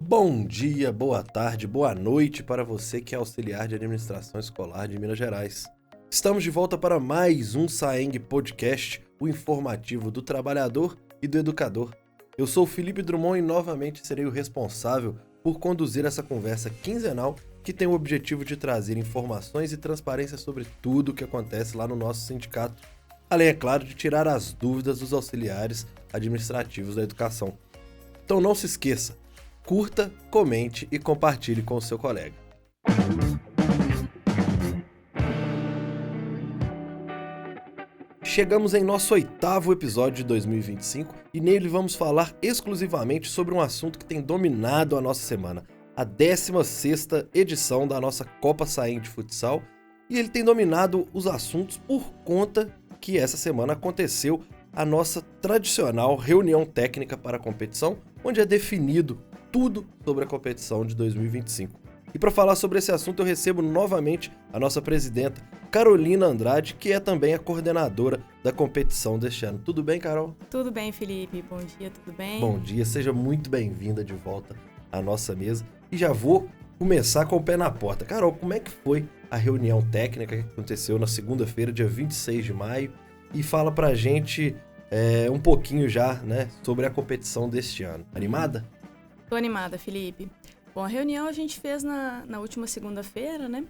Bom dia, boa tarde, boa noite para você que é auxiliar de administração escolar de Minas Gerais. Estamos de volta para mais um Saeng Podcast, o informativo do trabalhador e do educador. Eu sou o Felipe Drummond e novamente serei o responsável por conduzir essa conversa quinzenal que tem o objetivo de trazer informações e transparência sobre tudo o que acontece lá no nosso sindicato, além, é claro, de tirar as dúvidas dos auxiliares administrativos da educação. Então não se esqueça, curta, comente e compartilhe com o seu colega. Chegamos em nosso 8º episódio de 2025 e nele vamos falar exclusivamente sobre um assunto que tem dominado a nossa semana, a 16ª edição da nossa Copa Saeng de Futsal, e ele tem dominado os assuntos por conta que essa semana aconteceu a nossa tradicional reunião técnica para a competição, onde é definido tudo sobre a competição de 2025. E para falar sobre esse assunto eu recebo novamente a nossa presidenta, Carolina Andrade, que é também a coordenadora da competição deste ano. Tudo bem, Carol? Tudo bem, Felipe. Bom dia, tudo bem? Bom dia, seja muito bem-vinda de volta à nossa mesa. E já vou começar com o pé na porta. Carol, como é que foi a reunião técnica que aconteceu na segunda-feira, dia 26 de maio? E fala pra gente um pouquinho já, né, sobre a competição deste ano. Animada? Tô animada, Felipe. Bom, a reunião a gente fez na última segunda-feira, né?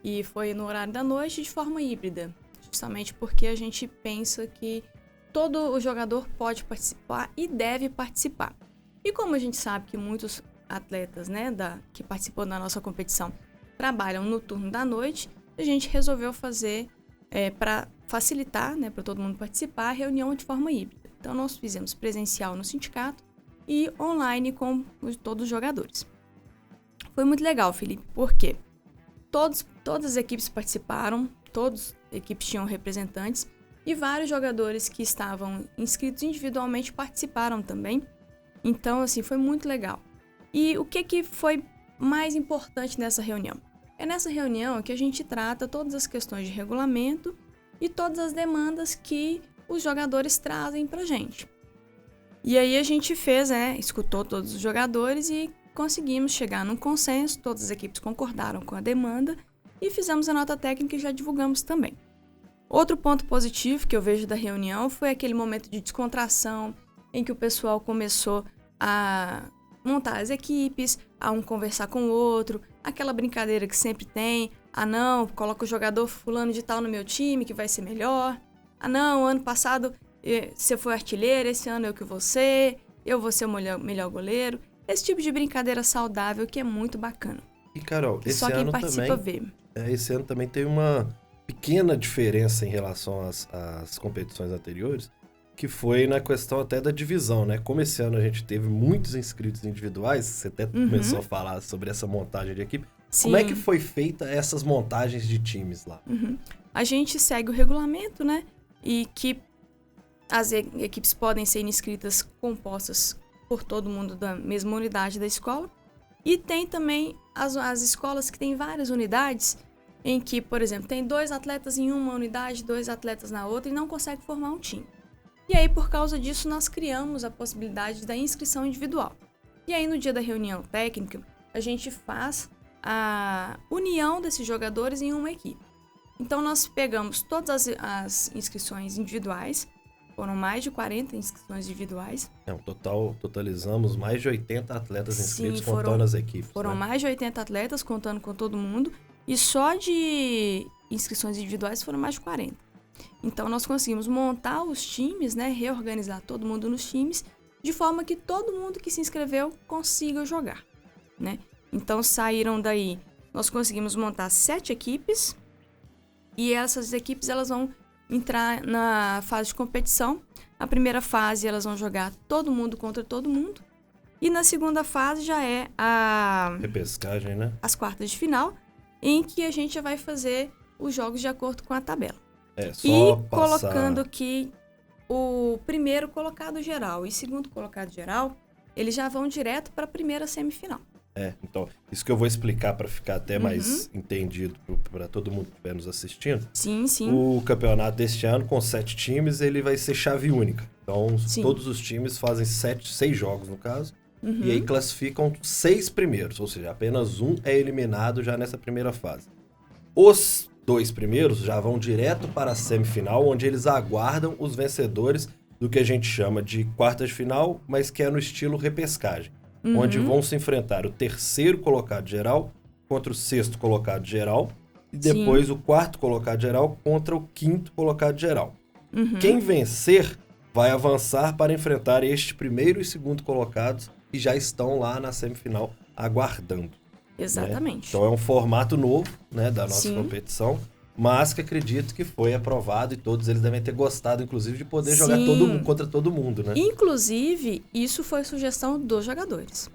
E foi no horário da noite de forma híbrida. Justamente porque a gente pensa que todo o jogador pode participar e deve participar. E como a gente sabe que muitos atletas, né, que participam da nossa competição trabalham no turno da noite, a gente resolveu fazer, para facilitar, né, para todo mundo participar, a reunião de forma híbrida. Então nós fizemos presencial no sindicato e online com todos os jogadores. Foi muito legal, Felipe, porque todas as equipes participaram, todas as equipes tinham representantes e vários jogadores que estavam inscritos individualmente participaram também. Então, assim, foi muito legal. E o que foi mais importante nessa reunião? É nessa reunião que a gente trata todas as questões de regulamento e todas as demandas que os jogadores trazem pra gente. E aí a gente fez, escutou todos os jogadores e conseguimos chegar num consenso, todas as equipes concordaram com a demanda e fizemos a nota técnica e já divulgamos também. Outro ponto positivo que eu vejo da reunião foi aquele momento de descontração em que o pessoal começou a montar as equipes, a um conversar com o outro, aquela brincadeira que sempre tem, não, coloca o jogador fulano de tal no meu time que vai ser melhor, não, ano passado você foi artilheiro, esse ano eu que você, eu vou ser o melhor goleiro. Esse tipo de brincadeira saudável que é muito bacana. E, Carol, só quem participa vê. Esse ano também tem uma pequena diferença em relação às competições anteriores, que foi na questão até da divisão, né? Como esse ano a gente teve muitos inscritos individuais, você até começou a falar sobre essa montagem de equipe. Sim. Como é que foi feita essas montagens de times lá? A gente segue o regulamento, né? E que as equipes podem ser inscritas compostas por todo mundo da mesma unidade da escola. E tem também as escolas que têm várias unidades, em que, por exemplo, tem 2 atletas em uma unidade, 2 atletas na outra e não consegue formar um time. E aí, por causa disso, nós criamos a possibilidade da inscrição individual. E aí, no dia da reunião técnica, a gente faz a união desses jogadores em uma equipe. Então, nós pegamos todas as inscrições individuais. Foram mais de 40 inscrições individuais. Totalizamos mais de 80 atletas inscritos, contando as equipes. Foram mais de 80 atletas, contando com todo mundo. E só de inscrições individuais foram mais de 40. Então, nós conseguimos montar os times, né, reorganizar todo mundo nos times, de forma que todo mundo que se inscreveu consiga jogar, né? Então, saíram daí, nós conseguimos montar 7 equipes. E essas equipes, elas vão entrar na fase de competição. A primeira fase elas vão jogar todo mundo contra todo mundo. E na segunda fase já é a repescagem, né? As quartas de final, em que a gente já vai fazer os jogos de acordo com a tabela. Colocando que o primeiro colocado geral e segundo colocado geral, eles já vão direto para a primeira semifinal. Então, isso que eu vou explicar para ficar até mais entendido para todo mundo que estiver nos assistindo. Sim, sim. O campeonato deste ano, com 7 times, ele vai ser chave única. Então, sim, todos os times fazem 6 jogos, no caso, E aí classificam 6 primeiros, ou seja, apenas um é eliminado já nessa primeira fase. Os 2 primeiros já vão direto para a semifinal, onde eles aguardam os vencedores do que a gente chama de quartas de final, mas que é no estilo repescagem, onde vão se enfrentar o terceiro colocado geral contra o sexto colocado geral, e depois o quarto colocado geral contra o quinto colocado geral. Quem vencer vai avançar para enfrentar este primeiro e segundo colocados que já estão lá na semifinal aguardando. Exatamente. Né? Então é um formato novo, né, da nossa competição, mas que acredito que foi aprovado e todos eles devem ter gostado, inclusive, de poder jogar contra todo mundo, né? Inclusive, isso foi sugestão dos jogadores.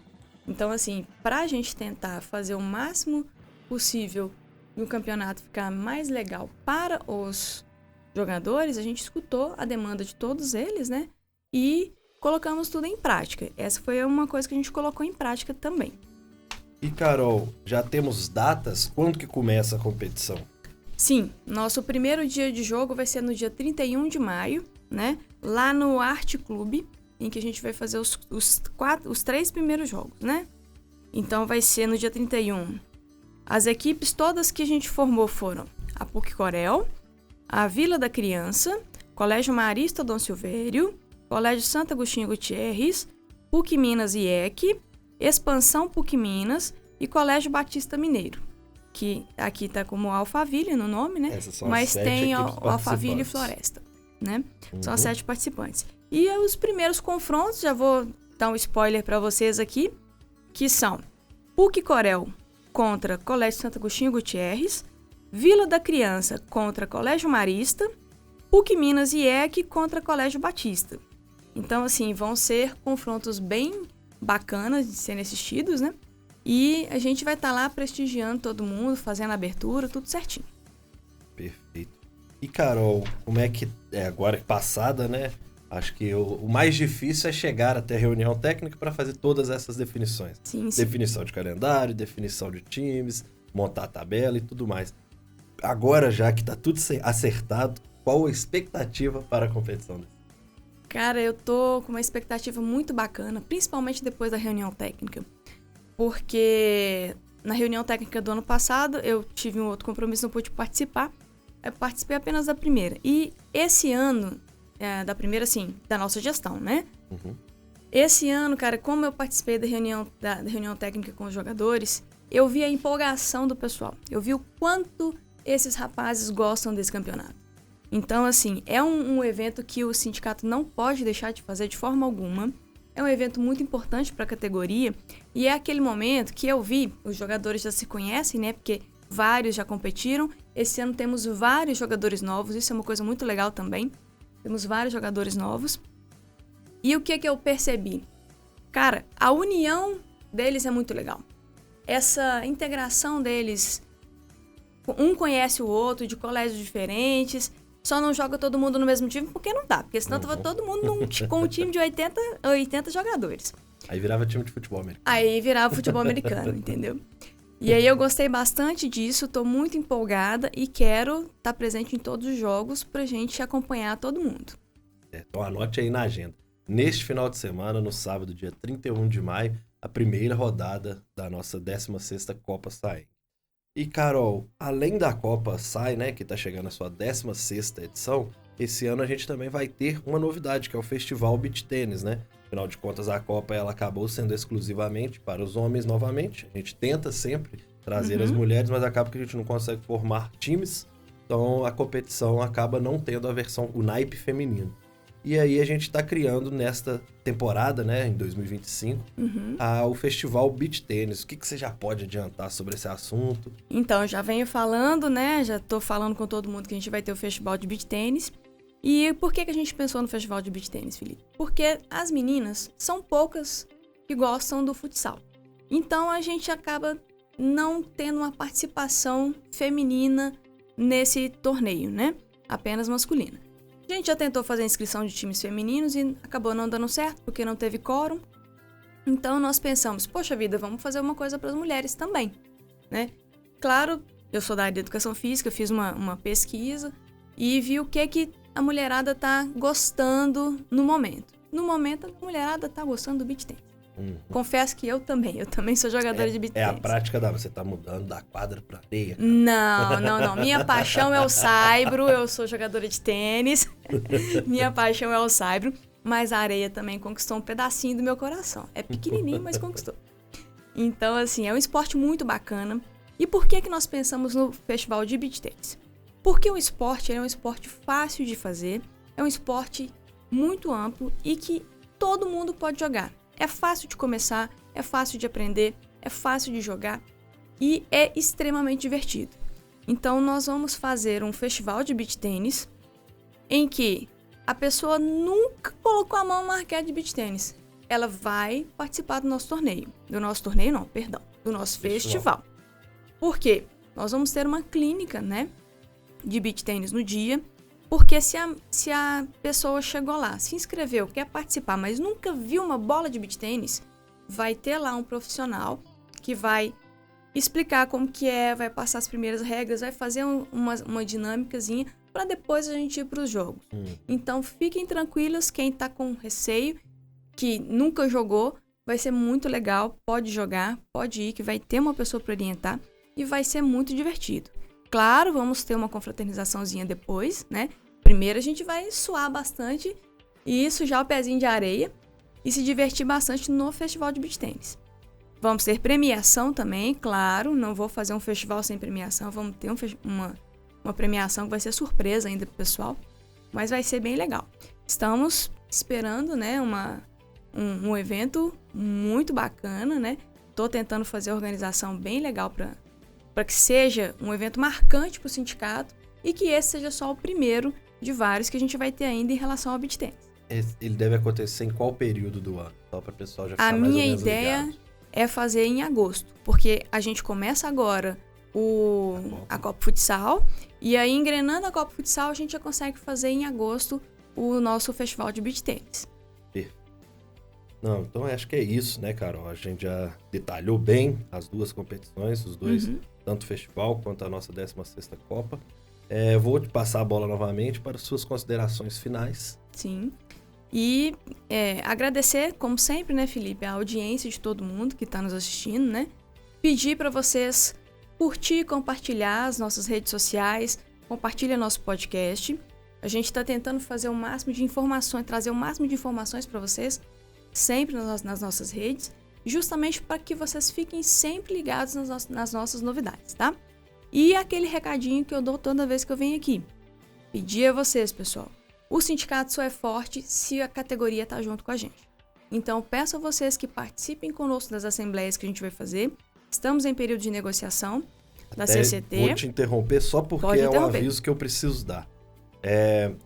Então, assim, pra gente tentar fazer o máximo possível e o campeonato ficar mais legal para os jogadores, a gente escutou a demanda de todos eles, né? E colocamos tudo em prática. Essa foi uma coisa que a gente colocou em prática também. E, Carol, já temos datas? Quando que começa a competição? Sim, nosso primeiro dia de jogo vai ser no dia 31 de maio, né? Lá no Arte Clube, em que a gente vai fazer os 3 primeiros jogos, né? Então vai ser no dia 31. As equipes todas que a gente formou foram a PUC Corel, a Vila da Criança, Colégio Marista Dom Silvério, Colégio Santo Agostinho Gutierrez, PUC Minas IEC, Expansão PUC Minas e Colégio Batista Mineiro, que aqui tá como Alphaville no nome, né? Mas tem Alphaville e Floresta, né? São as 7 participantes. E os primeiros confrontos, já vou dar um spoiler para vocês aqui, que são PUC Corel contra Colégio Santo Agostinho Gutierrez, Vila da Criança contra Colégio Marista, PUC Minas IEC contra Colégio Batista. Então, assim, vão ser confrontos bem bacanas de serem assistidos, né? E a gente vai estar lá prestigiando todo mundo, fazendo a abertura, tudo certinho. Perfeito. E, Carol, como é que agora passada, né? Acho que o mais difícil é chegar até a reunião técnica para fazer todas essas definições. Sim. Definição de calendário, definição de times, montar a tabela e tudo mais. Agora, já que está tudo acertado, qual a expectativa para a competição? Cara, eu tô com uma expectativa muito bacana, principalmente depois da reunião técnica. Porque na reunião técnica do ano passado, eu tive um outro compromisso, não pude participar. Eu participei apenas da primeira. E esse ano, da primeira, assim, da nossa gestão, né? Esse ano, cara, como eu participei da reunião técnica com os jogadores, eu vi a empolgação do pessoal. Eu vi o quanto esses rapazes gostam desse campeonato. Então, assim, é um evento que o sindicato não pode deixar de fazer de forma alguma. É um evento muito importante para a categoria e é aquele momento que eu vi, os jogadores já se conhecem, né? Porque vários já competiram. Esse ano temos vários jogadores novos, isso é uma coisa muito legal também. Temos vários jogadores novos. E o que eu percebi? Cara, a união deles é muito legal. Essa integração deles, um conhece o outro de colégios diferentes. Só não joga todo mundo no mesmo time porque não dá. Porque senão tava todo mundo com um time de 80 jogadores. Aí virava time de futebol americano. Aí virava futebol americano, entendeu? E aí eu gostei bastante disso, tô muito empolgada e quero estar presente em todos os jogos pra gente acompanhar todo mundo. Então anote aí na agenda. Neste final de semana, no sábado, dia 31 de maio, a primeira rodada da nossa 16ª Copa SAENG. E, Carol, além da Copa SAI, né, que está chegando a sua 16ª edição, esse ano a gente também vai ter uma novidade, que é o Festival Beach Tênis, né? Afinal de contas, a Copa ela acabou sendo exclusivamente para os homens novamente. A gente tenta sempre trazer as mulheres, mas acaba que a gente não consegue formar times. Então, a competição acaba não tendo a versão, o naipe feminino. E aí a gente está criando nesta temporada, né, em 2025, o Festival Beach Tênis. O que você já pode adiantar sobre esse assunto? Então, eu já venho falando, né, já tô falando com todo mundo que a gente vai ter o Festival de Beach Tênis. E por que a gente pensou no Festival de Beach Tênis, Felipe? Porque as meninas são poucas que gostam do futsal. Então, a gente acaba não tendo uma participação feminina nesse torneio, né? Apenas masculina. A gente já tentou fazer a inscrição de times femininos e acabou não dando certo, porque não teve quórum. Então, nós pensamos, poxa vida, vamos fazer uma coisa para as mulheres também, né? Claro, eu sou da área de educação física, fiz uma pesquisa e vi o que a mulherada tá gostando no momento. No momento, a mulherada tá gostando do beach tennis. Confesso que eu também sou jogadora de beach tênis. É a tênis. prática você tá mudando da quadra pra areia. Não. Minha paixão é o saibro, eu sou jogadora de tênis. Minha paixão é o saibro, mas a areia também conquistou um pedacinho do meu coração. É pequenininho, mas conquistou. Então, assim, é um esporte muito bacana. E por que nós pensamos no festival de beach tênis? Porque o esporte é um esporte fácil de fazer, é um esporte muito amplo e que todo mundo pode jogar. É fácil de começar, é fácil de aprender, é fácil de jogar e é extremamente divertido. Então, nós vamos fazer um festival de beach tênis em que a pessoa nunca colocou a mão na raquete de beach tênis. Ela vai participar do nosso torneio. Do nosso festival. Por quê? Nós vamos ter uma clínica, né, de beach tênis no dia, porque se a pessoa chegou lá, se inscreveu, quer participar, mas nunca viu uma bola de beach tênis, vai ter lá um profissional que vai explicar como que é, vai passar as primeiras regras, vai fazer uma dinâmicazinha para depois a gente ir para os jogos. Então fiquem tranquilos, quem está com receio, que nunca jogou, vai ser muito legal, pode jogar, pode ir, que vai ter uma pessoa para orientar e vai ser muito divertido. Claro, vamos ter uma confraternizaçãozinha depois, né? Primeiro a gente vai suar bastante e sujar o pezinho de areia e se divertir bastante no festival de beach tênis. Vamos ter premiação também, claro, não vou fazer um festival sem premiação, vamos ter uma premiação que vai ser surpresa ainda pro pessoal, mas vai ser bem legal. Estamos esperando, né, um evento muito bacana, né? Tô tentando fazer a organização bem legal para que seja um evento marcante para o sindicato e que esse seja só o primeiro de vários que a gente vai ter ainda em relação ao beach tênis. Ele deve acontecer em qual período do ano? Só para o pessoal já ficar mais ou menos menos ligado. A minha ideia é fazer em agosto, porque a gente começa agora a Copa Futsal e aí engrenando a Copa Futsal a gente já consegue fazer em agosto o nosso festival de beach tênis. Não, então acho que é isso, né, Carol? A gente já detalhou bem as duas competições, os dois, tanto o festival quanto a nossa 16ª Copa. Vou te passar a bola novamente para suas considerações finais. Sim. E agradecer, como sempre, né, Felipe, a audiência de todo mundo que está nos assistindo, né? Pedir para vocês curtir e compartilhar as nossas redes sociais, compartilha nosso podcast. A gente está tentando fazer o máximo de informações, trazer o máximo de informações para vocês, sempre nas nossas redes, justamente para que vocês fiquem sempre ligados nas nossas novidades, tá? E aquele recadinho que eu dou toda vez que eu venho aqui. Pedir a vocês, pessoal, o sindicato só é forte se a categoria tá junto com a gente. Então, peço a vocês que participem conosco das assembleias que a gente vai fazer. Estamos em período de negociação da CCT. Vou te interromper só porque é o aviso que eu preciso dar.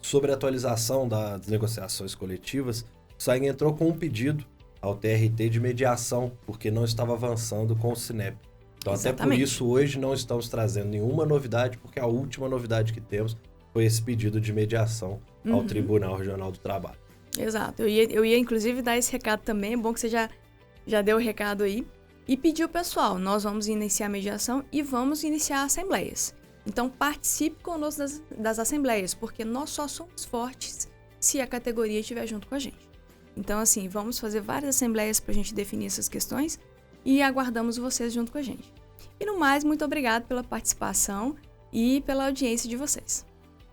Sobre a atualização das negociações coletivas, o SAENG entrou com um pedido ao TRT de mediação, porque não estava avançando com o Sinep. Então, exatamente. Até por isso, hoje não estamos trazendo nenhuma novidade, porque a última novidade que temos foi esse pedido de mediação ao Tribunal Regional do Trabalho. Exato. Eu ia, inclusive, dar esse recado também. É bom que você já deu o recado aí. E pedir ao pessoal, nós vamos iniciar a mediação e vamos iniciar assembleias. Então, participe conosco das assembleias, porque nós só somos fortes se a categoria estiver junto com a gente. Então, assim, vamos fazer várias assembleias para a gente definir essas questões e aguardamos vocês junto com a gente. E no mais, muito obrigado pela participação e pela audiência de vocês.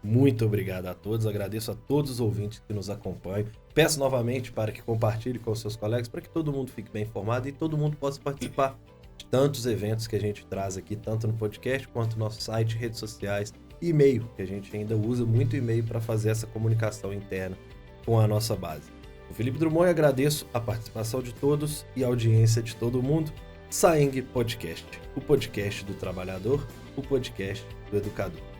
Muito obrigado a todos, agradeço a todos os ouvintes que nos acompanham. Peço novamente para que compartilhe com os seus colegas, para que todo mundo fique bem informado e todo mundo possa participar de tantos eventos que a gente traz aqui, tanto no podcast quanto no nosso site, redes sociais e e-mail, que a gente ainda usa muito e-mail para fazer essa comunicação interna com a nossa base. O Felipe Drummond, e agradeço a participação de todos e a audiência de todo mundo. SAENG Podcast, o podcast do trabalhador, o podcast do educador.